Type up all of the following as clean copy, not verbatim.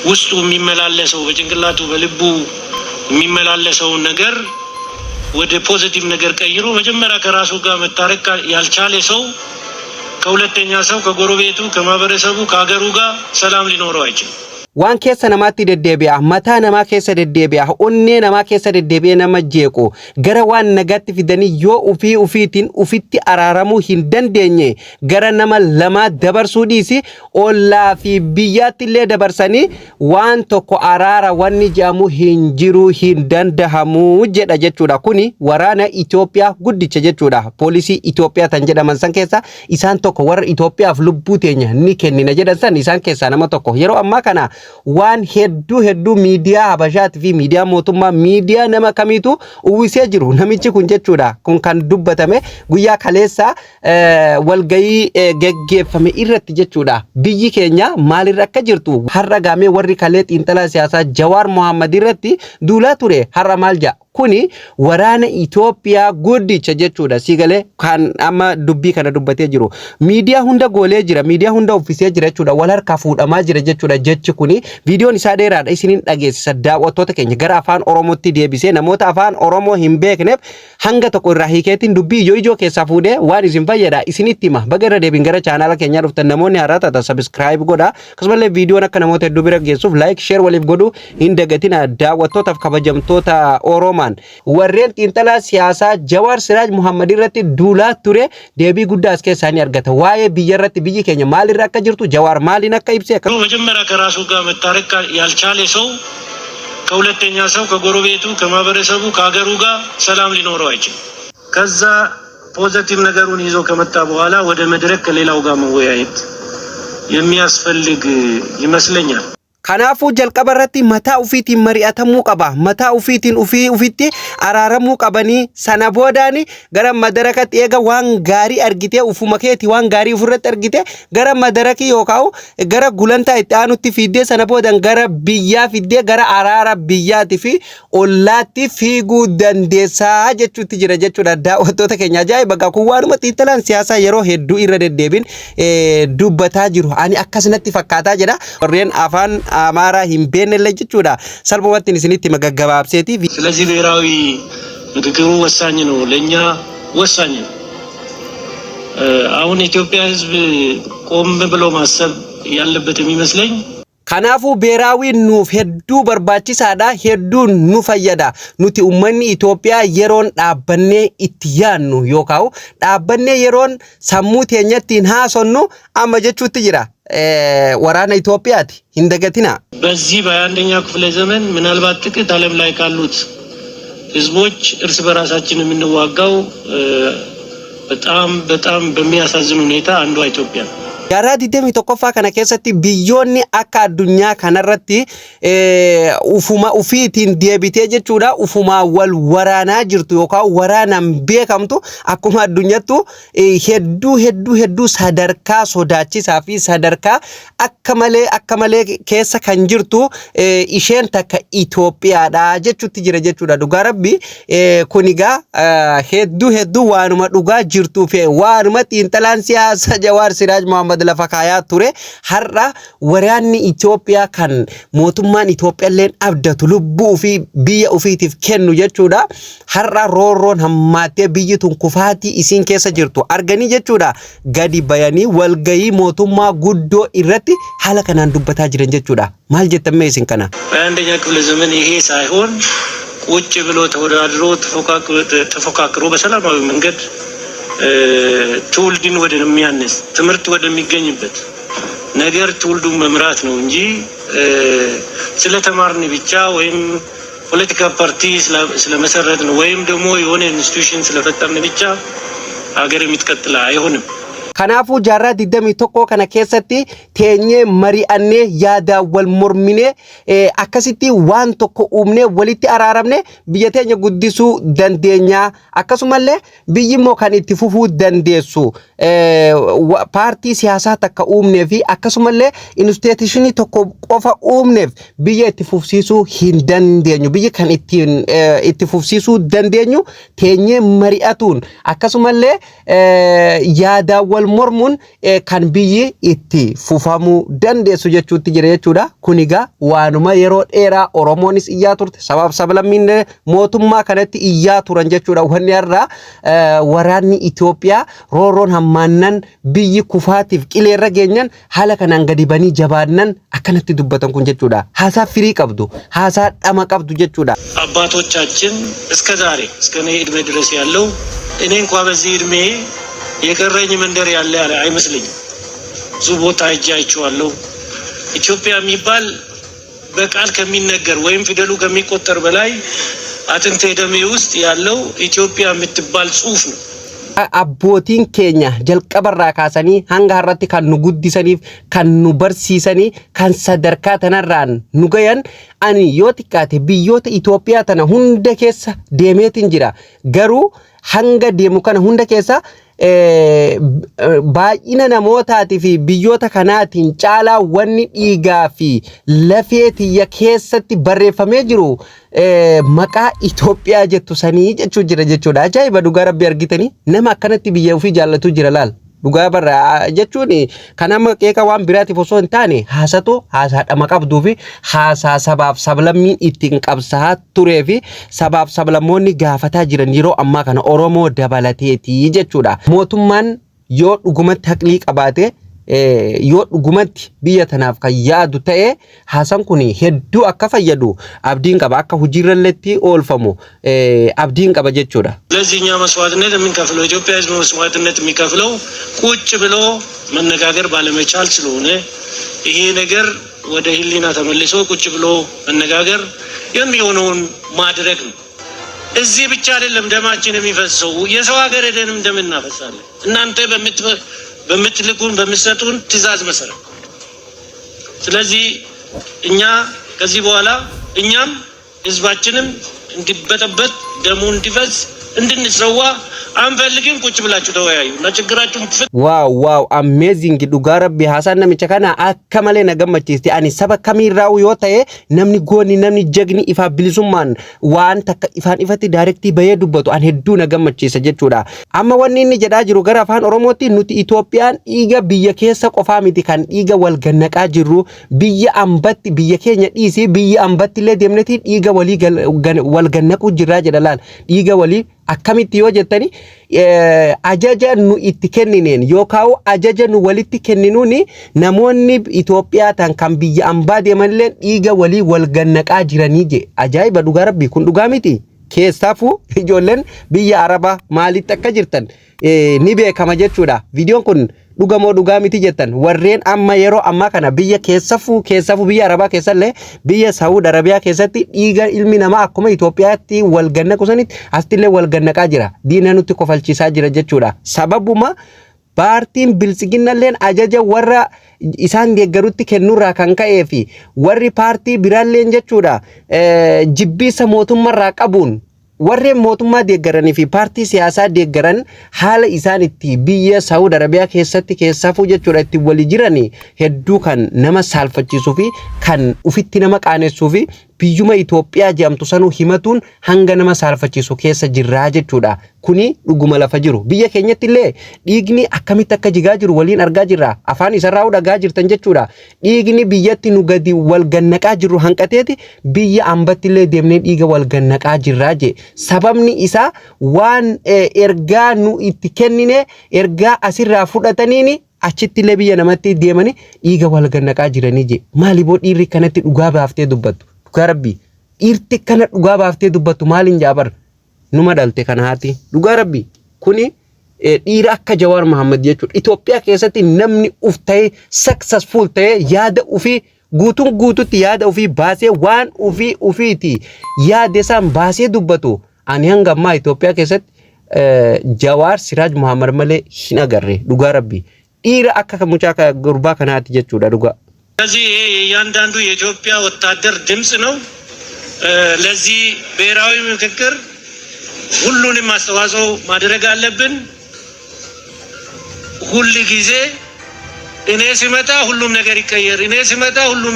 ውስጡ የሚመላለሰው በጭንቅላቱ በልቡ የሚመላለሰው ነገር ወደ ፖዚቲቭ ነገር ቀይሮ መጀመሪያ ከራሱ ጋር መታረቅ ያልቻለ ሰው ከሁለተኛ ሰው ከጎረቤቱ ከማህበረሰቡ ከሀገሩ ጋር ሰላም ሊኖረው አይችልም። waan keessa namaatti deddeebi'a mataa namaa keessa deddeebi'a onnee namaa keessa deddeebi'ee nama jeequ gara waan nagaatti fidanii yoo ufiitiin ufitti araaramuu hin dandeenye gara nama lamaa dabarsuu dhiisi ollaa fi biyyaatti illee dabarsanii waan tokko araara wanni jedhamu hin jiru hin dandahamu jedha jechuudha. Kuni waraana Itoophiyaa guddicha jechuudha. Poolisii Itoophiyaa tan jedhaman san keessa isaan tokko warra Itoophiyaaf lubbuu teenya ni kennina jedhan san isaan keessaa nama tokko yeroo ammaa kana waan hedduu miidiyaa Habashaati fi miidiyaa mootummaa miidiyaa nama kamiitu uwwisee jiru namichi kun jechuudha. Kun kan dubbatame guyyaa kaleessa walgayii geggeeffame irratti jechuudha. Biyyi keenya maalirra akka jirtu har'a gaamee warri kalee xiinxalaa siyaasaa Jawaar Mohammad irratti duulaa ture har'a maal jedha. Kuni waraana Itoophiyaa guddicha jechuudha. Sigalee kan amma dubbii kana dubbatee jiru. Miidiyaa hunda goolee jira. Miidiyaa hunda uffisee jira jechuudha. Wal harkaa fuudhamaa jira jechuudha. Jechi kuni viidiyoon isaa dheeraadha. Isiniin dhageessisa daawwattoota keenya gara afaan Oromootti deebisee namoota afaan Oromoo hin beekneef hanga tokko irraa hiikeetiin dubbii ijoo keessaa fuudhee waan isin fayyada isinitti hima. Baga irra deebiin gara chaanaala keenyaa dhuftan namoonni haaraa taatan subscribe godhaa. Akkasumallee viidiyoon akka namoota hedduu bira geessuuf like share waliif godhuu hin dagatina daawwattootaaf kabajamtoota Oromoo. warreen xiinxalaa siyaasaa Jawaar Siraaj Mohammad irratti duulaa ture deebii guddaa as keessaanii argata. Waa'ee biyya irratti biyyi keenya maalirra akka jirtu Jawaar maaliin akka ibsee መጀመሪያ ከራሱ ጋር መታረቅ ያልቻለ ሰው ከሁለተኛ ሰው ከጎረቤቱ ከማህበረሰቡ ከሀገሩ ጋር ሰላም ሊኖረው አይችልም። ከዛ ፖዚቲቭ ነገሩን ይዞ ከመጣ በኋላ ወደ መድረክ ከሌላው ጋር መወያየት የሚያስፈልግ ይመስለኛል። Kanaafuu jalqaba irratti mataa ufiitiin mari'atamuu qaba. Mataa ufiitiin ufiitti araaramuu qabanii sana boodaan gara madarakatti eega waan gaarii argitee ufuma keetii waan gaarii ofirratti argite gara madarakii yookaan gara gulantaa itti aanutti fiddee sana boodaan gara biyyaa fiddee gara araara biyyaatii fi ollaatti fiiguu dandeessaa jechuutti jira jechuudha. Daawwattoota keenya ajaa'iba kun waanuma xiinxalaan siyaasaa yeroo hedduu irra deddeebiin dubbataa jiru. Ani akkasumatti fakkaataa jedha. Warreen afaan አማራ ሂምቤን ለጅቹዳ ሰልቦዋትን ስኒት መገገባብሴቲ ስለዚህ ብሔራዊ ምክክሩ ወሳኝ ነው ለኛ ወሳኝ ነው። አሁን ኢትዮጵያ ህዝብ ቆም ብሎ ማሰብ ያለበት የሚመስለኝ Kanaafuu beeraawii nuuf hedduu barbaachisaadha hedduu nu fayyada nuti ummanni Itoophiyaa yeroon dhaabbannee itti yaannu yookaan dhaabbannee yeroon sammuu teenyattiin haasonnu amma jechuutti jira waraana Itoophiyaati hin dagatina. በዚህ በአንደኛ ክፍለ ዘመን ምናልባት ጥቂት ዓለም ላይ ካሉት ህዝቦች እርስ በራሳችን የምንዋጋው በጣም በሚያሳዝን ሁኔታ አንዷ ኢትዮጵያ ነው። Yaraa 21ffaa kana keessatti biyyoonni akka addunyaa kanarratti ufuma ufiitiin deebitee jechuudha ufuma wal waraanaa jirtu yookaan waraanaan beekamtu akkuma addunyaattu hedduu sadarkaa sodaachisaa fi sadarkaa akka malee keessa kan jirtu isheen takka Itoophiyaadha jechuutti jira jechuudha. Dhugaa rabbi kunigaa hedduu waanuma dhugaa jirtuu fi waanuma xiinxalaan siyaasa Jawaar Siraaj Mohammad lafa kaayaa ture har'a waraanni Itoophiyaa kan mootummaan Itoophiyaa abdatu lubbuu fi biyya ofiitiif kennu jechuudha. Har'a roorroon hammaattee biyyi tun kufaatii isiin keessa jirtu arganii jechuudha. Gadi bayanii walgayii mootummaa guddoo irratti haala kanaan dubbataa jiran jechuudha. Maal jettamee isin kana? በአንደኛ ክፍለ ዘመን ይሄ ሳይሆን ቁጭ ብሎ ተወዳድሮ ተፎካክሮ በሰላማዊ መንገድ ትውልድን ወደ የሚያነስ ትምህርት ወደሚገኝበት ነገር ትውልዱን መምራት ነው እንጂ ስለተማርን ብቻ ወይም ፖለቲካ ፓርቲ ስለመሰረትን ወይም ደግሞ የሆነ ኢንስቲትዩሽን ስለፈጠርን ብቻ ሀገር የሚትቀጥል አይሆንም። Kanaafuu jaarraa 21 kana keessatti teenyee mari'annee yaada wal mormine akkasitti waan tokko uumne walitti araaramne biyya teenya guddisuu dandeenya. Akkasumallee biyyi immoo kan itti fufuu dandeessu paartii siyaasaa takka uumnee fi akkasumallee instituushinii tokko qofa uumneef biyya itti fufsiisuu hin dandeenyu. Biyya kan itti fufsiisuu dandeenyu teenyee mari'atuun akkasumallee yaada wal wal mormuun kan biyyi itti fufamuu dandeessu jechuutti jira jechuudha. Kunigaa waanuma yeroo dheeraa Oromoonis iyyaa turte sabaaf sablammiin mootummaa kanatti iyyaa turan jechuudha. Wanni irraa waraanni Itoophiyaa rooroon hammaannan biyyi kufaatiif qileerra geenyan haala kanaan gadi banii jabaannan akkanatti dubbatan kun jechuudha. Haasaa firii qabdu, haasaa dhama qabdu jechuudha. አባቶቻችን እስከ ዛሬ እስከ እኔ እድሜ ድረስ ያለው እኔ እንኳን በዚህ እድሜ የቀረኝ መንደር ያለ አይመስልኝም። ብዙ ቦታ ሄጄ አይቼዋለሁ። ኢትዮጵያ የሚባል በቃል ከሚነገር ወይም ፊደሉ ከሚቆጠር በላይ አጥንቴ ደሜ ውስጥ ያለው ኢትዮጵያ የምትባል ጽሑፍ ነው። abbootiin keenya jalqabarraa kaasanii hanga har'atti kan nu guddisaniif kan nu barsiisanii kan sadarkaa tanarraan nu gayan ani yoo xiqqaate biyyoota Itoophiyaa tana hunda keessa deemeetiin jira. Garuu hanga deemu kana hunda keessa baay'ina namootaatii fi biyyoota kanaatiin caalaa wanni dhiigaa fi lafee tiyya keessatti barreeffamee jiru maqaa Itoophiyaa jettu sanii jechuu jira jechuudha. Ajaa'iba dhugaa rabbi argitanii nama akkanatti biyya ofii jaallatu jira laal. Dhugaa barra jechuun kan amma qeeqa waan biraatiif osoo hin taane haasatu haasaa dhama qabduu fi haasaa sabaaf sablammiin ittiin qabsaa turee fi sabaaf sablammoonni gaafataa jiran yeroo ammaa kana Oromoo dabalateetii jechuudha. Mootummaan yoo dhugumatti haqlii qabaate yoo dhugumatti biyya tanaaf kan yaadu ta'e haasaan kun hedduu akka fayyadu abdiin qaba akka hojiirralletti oolfamu abdiin qaba jechuudha. ለዚህኛ መስዋዕትነት የምንከፍለው ኢትዮጵያ ሕዝብ መስዋዕትነት የሚከፍለው ቁጭ ብሎ መነጋገር ባለመቻል ስለሆነ ይሄ ነገር ወደ ህሊና ተመልሶ ቁጭ ብሎ መነጋገር የሚሆነውን ማድረግ ነው። እዚህ ብቻ አይደለም ደማችን የሚፈሰው የሰው ሀገር ደንም ደም እናፈሳለን። እናንተ በምትልኩን በምትሰጡን ትእዛዝ መሰረት ስለዚህ እኛ ከዚህ በኋላ እኛም ህዝባችንም እንዲበጠበጥ ደሙ እንዲፈስ እንድንሰዋ አንፈልግም። ቁጭ ብላችሁ ተወያዩ እና ችግራችሁን ዋው አሜዚንግ dhugaa rabbi haasaan namicha kana akka malee na gammachiiste. Ani saba kamiirraa yoo ta'e namni goonni namni jagni ifaa bilisummaan waan takka ifaan ifatti daayirektii bahee dubbatu an hedduu na gammachiisa jechuudha. Amma wanni inni jedhaa jiru gara afaan Oromootti nuti Itoophiyaan dhiiga biyya keessa qofaa miti kan dhiiga wal gannaqaa jirru biyya ambatti biyya keenya dhiisii biyya ambatti illee deemnetii dhiiga walii wal gannaquu jirraa jedha laal. Dhiiga walii akkamitti yoo jettani ajaja nu itti kennineen yookaan ajaja nu walitti kenninuun namoonni Itoophiyaa tan kan biyya ambaa deemanillee dhiiga walii wal gannaqaa jiranii je. Ajaa'iba dhugaa rabbi kun dhugaa miti. Keessaafuu ijoolleen biyya Arabaa maalitti akka jirtan ni beekama jechuudha. Viidiyoon kun dhugamoo dhugaa miti jettan warreen amma yeroo ammaa kana biyya keessaafuu biyya Arabaa keessallee biyya Saawud Arabiyaa keessatti dhiiga ilmi namaa akkuma Itoophiyaatti wal gannaqu sanitti astillee wal gannaqaa jira. Diina nutti kofalchiisaa jira jechuudha. Sababuma paartiin bilisiginnalleen ajaja warra isaan deeggarutti kennurraa kan ka'ee fi warri paartii biraalleen jechuudha jibbiisa mootummaarraa qabuun warreen mootummaa deeggaranii fi paartii siyaasaa deeggaran haala isaan itti biyya Saawud Arabiyaa keessatti keessaafuu jechuudha itti wali jiranii hedduu kan nama saalfachiisuu fi kan ufitti nama qaanessuu fi biyyuma Itoophiyaa jedhamtu sanuu himatuun hanga nama saalfachiisu keessa jirraa jechuudha. Kuni dhuguma lafa jiru. Biyya keenyatti illee dhiigni akkamitti akka jigaa jiru waliin argaa jirra. Afaan isarraa dhagaa jirtan jechuudha. Dhiigni biyyatti nu gadi wal gannaqaa jiru hanqateeti biyya ambatti illee deemnee dhiiga wal gannaqaa jirraa je. Sababni isaa waan ergaa nu itti kennine ergaa asirraa fudhataniini achitti illee biyya namatti deemanii dhiiga wal gannaqaa jiranii je. Maaliboo dhiirri kanatti dhugaa baaftee dubbattu? Dhugaa rabbi dhiirti kana dhugaa baaftee dubbattu maaliin jaabar numa dhalte kana haati dhugaa rabbi kuni dhiira akka Jawaar Mohaammed jechuudha. Itoophiyaa keessatti namni uf ta'ee successful ta'ee yaada ofii guututti yaada ofii baasee waan ofiiti yaada isaan baasee dubbatu ani hanga ammaa Itoophiyaa keessatti Jawaar Siraaj Mohaammed malee hin agarre dhugaa rabbi dhiira akka mucaa gurbaa kanaati jechuudha dhugaa. ለዚህ እያንዳንዱ የኢትዮጵያ ወታደር ድምጽ ነው። ለዚህ ብሔራዊ ምክክር ሁሉንም አስተዋጽኦ ማድረግ አለብን። ሁሉ ጊዜ እኔ ሲመጣ ሁሉም ነገር ይቀየር፣ እኔ ሲመጣ ሁሉም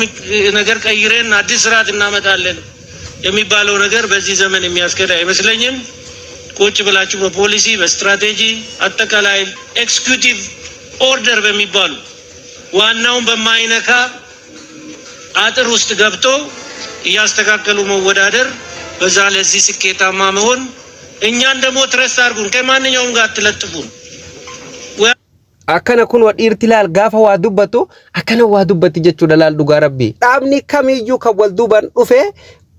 ነገር ቀይረን አዲስ ስርዓት እናመጣለን የሚባለው ነገር በዚህ ዘመን የሚያስከዳ አይመስለኝም። ቁጭ ብላችሁ በፖሊሲ በስትራቴጂ አጠቃላይ ኤክስኪዩቲቭ ኦርደር በሚባሉ ዋናውን በማይነካ አጥር ውስጥ ገብቶ እያስተካከሉ መወዳደር በዛ ለዚህ ስኬታማ መሆን እኛን ደግሞ ትረስ አድርጉን ከማንኛውም ጋር አትለጥፉን። akkana kun wadhiirti laal gaafa waa dubbatu akkana waa dubbatti jechuudha laal dhugaa rabbii dhaabni kamiyyuu kan wal duuban dhufe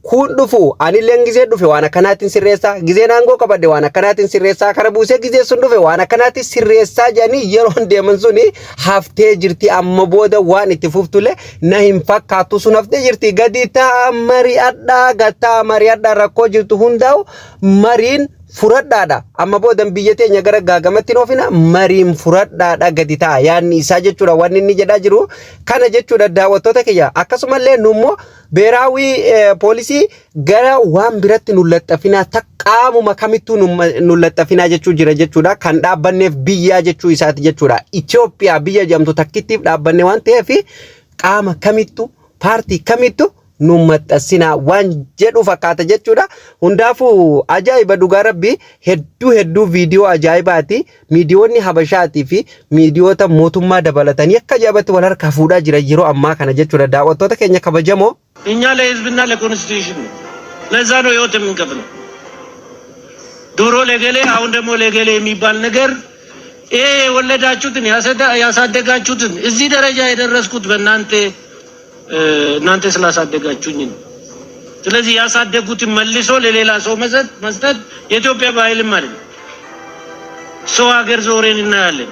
kun dhufu anilleen gizee dhufe waan akkanaatiin sirreessaa gizeen aangoo qabadde waan akkanaatiin sirreessaa kara buusee gizee sun dhufe waan akkanaatiin sirreessaa jedhanii yeroon deeman suni haftee jirti amma booda waan itti fuftule na hin fakkaatu sun haftee jirti gadi ta'a mari'adhaa gataa mari'adhaa rakkoo jirtu hundaa'u mariin furadhaadha amma boodan biyya teenya gara gaagamatti noofina mariin furadhaadha gadi ta'a yaanni isaa jechuudha wanni inni jedhaa jiru kana jechuudha daawwattoota kiyya akkasumallee nummoo beeraawii poolisii gara waan biratti nullaxafinaa taqaamuma kamittuu nullaxafinaa jechuu jira jechuudha kan dhaabbanneef biyyaa jechuu isaati jechuudha Itoophiyaa biyya jedhamtu takkittiif dhaabbanne waan ta'eef qaama kamittuu paartii kamittuu nummaxasina waan jedhu fakkaata jechuudha hundaafu ajaa'iba dhugaa rabbii hedduu viidiyoo ajaa'ibaati miidiyoonni habashaatii fi miidiyoota mootummaa dabalatanii akka ajaa'ibatti wal harkaa fuudhaa jira yeroo ammaa kana jechuudha daawwattoota keenya kabajamoo እኛ ለህዝብና ለኮንስቲቱሽን ነው ለዛ ነው ህይወት የምንከፍለው ድሮ ለገሌ አሁን ደግሞ ለገሌ የሚባል ነገር ወለዳችሁትን ያሳደጋችሁትን እዚህ ደረጃ የደረስኩት እናንተ ስላሳደጋችሁኝ ነው። ስለዚህ ያሳደጉትን መልሶ ለሌላ ሰው መስጠት የኢትዮጵያ ባህልም አይደለም። ሰው ሀገር ዞሬን እናያለን።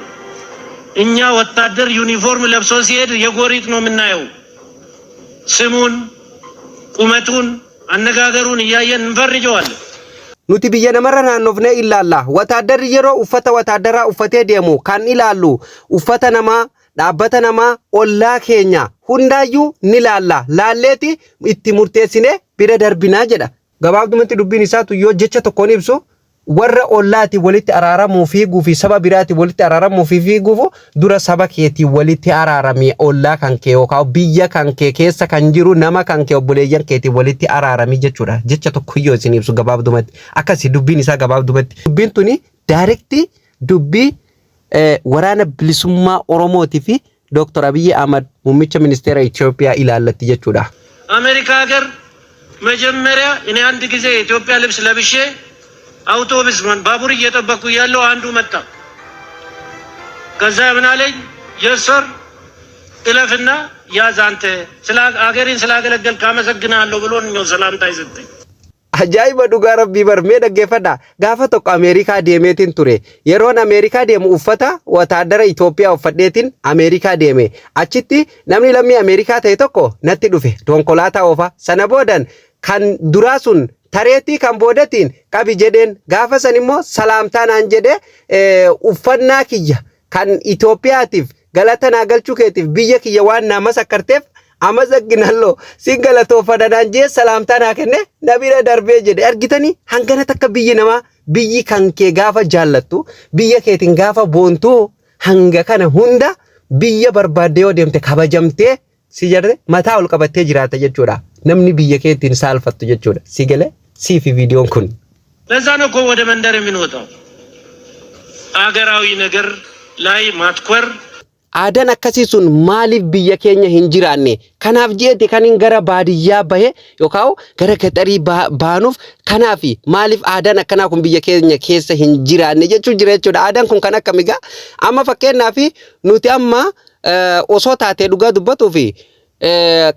እኛ ወታደር ዩኒፎርም ለብሶ ሲሄድ የጎሪጥ ነው የምናየው። ስሙን ቁመቱን አነጋገሩን እያየን እንፈርጀዋለን። nuti biyya namarra naannofnee ilaalla wataaddarri yeroo uffata wataaddaraa uffatee deemu kan ilaallu uffata namaa dhaabbata namaa ollaa keenya hundaayyuu ni laalla laalleeti itti murteessine bira darbinaa jedha gabaabdumatti dubbiin isaatu yoo jecha tokkoon ibsu warra ollaati walitti araaramuu fi guufi saba biraati walitti araaramuu fi guufu dura saba keetii walitti araaramii ollaa kan kee yookaan biyya kan kee keessa kan jiru nama kan kee obboleeyyan keetii walitti araaramii jechuudha jecha tokko yoo isin ibsu gabaabdumatti akkasi dubbiin isaa gabaabdumatti dubbiin tuni daayirektii dubbii waraana bilisummaa Oromootii fi Dr. Abiy Ahmed muummicha ministeera Itoophiyaa ilaallatti jechuudha. አሜሪካ ሀገር መጀመሪያ እኔ አንድ ጊዜ ኢትዮጵያ ልብስ ለብሼ አውቶቡስ ባቡር እየጠበቅኩ ያለው አንዱ መጣ። ከዛ ምን አለኝ የሰር እለፍና ያዝ አንተ ስለ ሀገሬን ስላገለገልክ አመሰግናለሁ ብሎ ነው ሰላምታ ይሰጠኝ። ajaa'iba dhugaa rabbii barmee dhaggeeffadha gaafa tokko Ameerikaa deemeetiin ture yeroon Ameerikaa deemu uffata wataadara Itoophiyaa uffadheetiin Ameerikaa deeme achitti namni lammii Ameerikaa ta'e tokko natti dhufe konkolaataa oofa sana boodan kan duraa sun tareetii kan boodatiin qabi jedheen gaafa san immoo salaamtaanaan jedhe uffannaa kiyya kan Itoophiyaatiif galata naa galchuu keetiif biyya kiyya waan nama sakkarteef amazaginallo singalatofadadaan jee salaamtaan haa kenne nabira darbee jedhe argitanii hangana takka biyyi namaa biyyi kan kee gaafa jaallattu biyya keetiin gaafa boontuu hanga kana hunda biyya barbaadde yoo deemte kabajamtee si jedhe mataa ol qabattee jiraata jechuudha namni biyya keetiin saalfattu jechuudha si gale siifi viidiyoon kun ለዛ ነው እኮ ወደ መንደር የምንወጣው አገራዊ ነገር ላይ ማትኮር Aadaan akkasii sun maaliif biyya keenya hin jiraanne kanaaf jeete kanin gara baadiyyaa bahe yookaan gara gaxarii baanuuf kanaaf maaliif aadaan akkanaa kun biyya keenya keessa hin jiraanne jechuudha aadaan kun kan akkamigaa amma fakkeenyaaf nuti amma osoo taatee dhugaa dubbatuu fi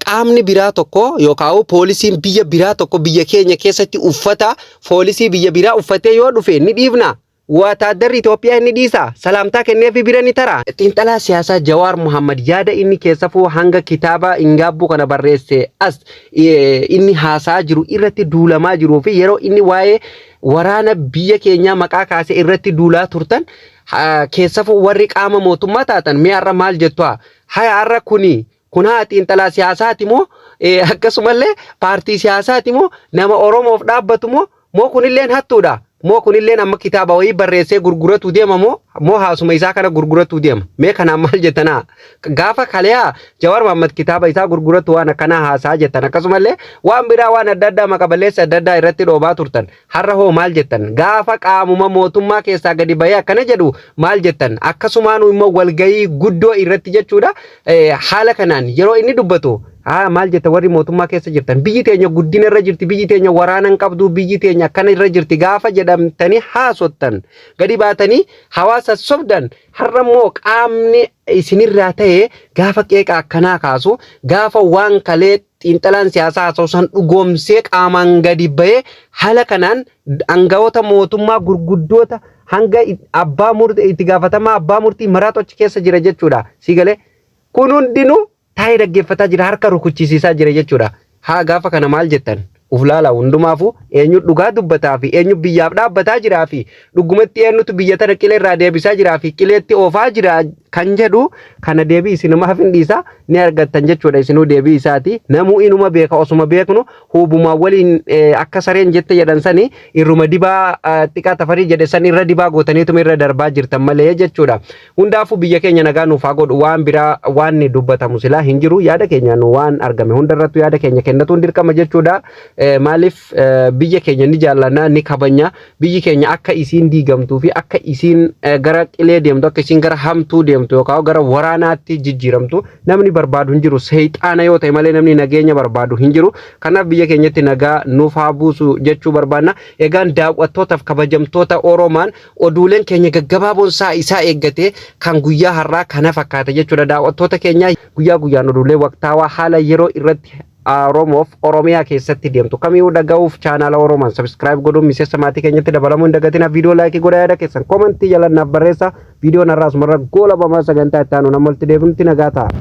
qaamni biraa tokko yookaan poolisiin biyya biraa tokko biyya keenya keessatti uffata poolisii biyya biraa uffatee yoo dhufe ni dhiifna. Wataaddarri Itoophiyaa inni dhiisa salaamtaa kenneefi bira ni tara xiinxalaa siyaasaa Jawaar Muhammad yaada inni keessafuu hanga kitaaba ingaabbuu kana barreesse as inni haasaa jiru irratti duulamaa jiruu fi yeroo inni waa'ee waraana biyya keenyaa maqaa kaasee irratti duulaa turtan keessafuu warri qaama mootummaa taatan mi'aarra maal jettu har'a kun haa xiinxalaa siyaasaati moo akkasumallee paartii siyaasaati moo nama Oromoof dhaabbatu moo kunilleen hattuudha moo kunilleen amma kitaaba wayii barreessee gurguratu deema moo haasuma isaa kana gurguratu deema mee kana maal jettana gaafa kaleyaa Jawaar Mohammad kitaaba isaa gurguratu waan akkana haasaa jettan akkasumallee waan biraa waan adda addaa maqaballeessa adda addaa irratti dhoobaa turtan har'a hoo maal jettan gaafa qaamuma mootummaa keessaa gadi bahee akkana jedhu maal jettan akkasumaan immoo walgayii guddoo irratti jechuudha haala kanaan yeroo inni dubbatu maal jetta warri mootummaa keessa jirtan biyyi teenya guddina irra jirti biyyi teenya waraanan qabdu biyyi teenya akkana irra jirti gaafa jedhamtanii haasottan gadi baatanii hawaasa sobdan har'a immoo qaamni isinirraa ta'e gaafa qeeqa akkanaa kaasu gaafa waan kalee xiinxalaan siyaasaa haasawsan dhugoomsee qaamaan gadi bahee haala kanaan aangawoota mootummaa gurguddoota hanga abbaa murtii itti gaafatamaa abbaa murtii maraatu achi keessa jira jechuudha sigalee kun hundinuu taa'ee dhaggeeffataa jira harka rukuchisiisaa jira jechuudha haa gaafa kana maal jettan uflaala hundumaafu eenyu dhugaa dubbataa fi eenyu biyyaaf dhaabbataa jiraa fi dhugumatti eenyutu biyya tana qilee irraa deebisaa jiraa fi qileetti oofaa jira kan jedhu kana deebii isinumaaf hin dhiisa ni argattan jechuudha isinuu deebii isaati namuu inuma beeka osuma beeknu hubumaa waliin akka sareen jette jedhan sani irruma dibaa xiqqaa tafarii jedhe san irra dibaa gootaniituma irra darbaa jirtan malee jechuudha hundaafuu biyya keenya nagaa nuuf haa godhu waan biraa waan ni dubbatamu silaa hin jiru yaada keenya nu waan argame hundarrattu yaada keenya kennatuun dirqama jechuudha maaliif biyya keenya ni jaallanna ni kabanya biyyi keenya akka isiin diigamtuu fi akka isiin gara qilee deemtu akka isiin gara hamtuu deemtu yookaan gara waraanaatti jijjiiramtu namni barbaadu hin jiru seexaana yoo ta'e malee namni nageenya barbaadu hin jiru kanaaf biyya keenyatti nagaa nuuf haa buusu jechuu barbaanna egaan daawwattootaaf kabajamtoota Oromaan oduuleen keenya gaggabaaboon isaa eeggate kan guyyaa har'aa kana fakkaata jechuudha daawwattoota keenya guyyaa guyyaan oduulee waqtaawaa haala yeroo irratti Oromoof Oromiyaa keessatti deemtu kamiyyuu dhaga'uuf chaanaala Oromaan subscribe godhuun miseensa maatii keenyatti dabalamuu hin dagatina viidiyoo laayikii godhaa yaada keessan komentii jalannaaf barreessa viidiyoon har'aas marra goolabamaa sagantaa itti aanu namatti deebinutti nagaa ta'a.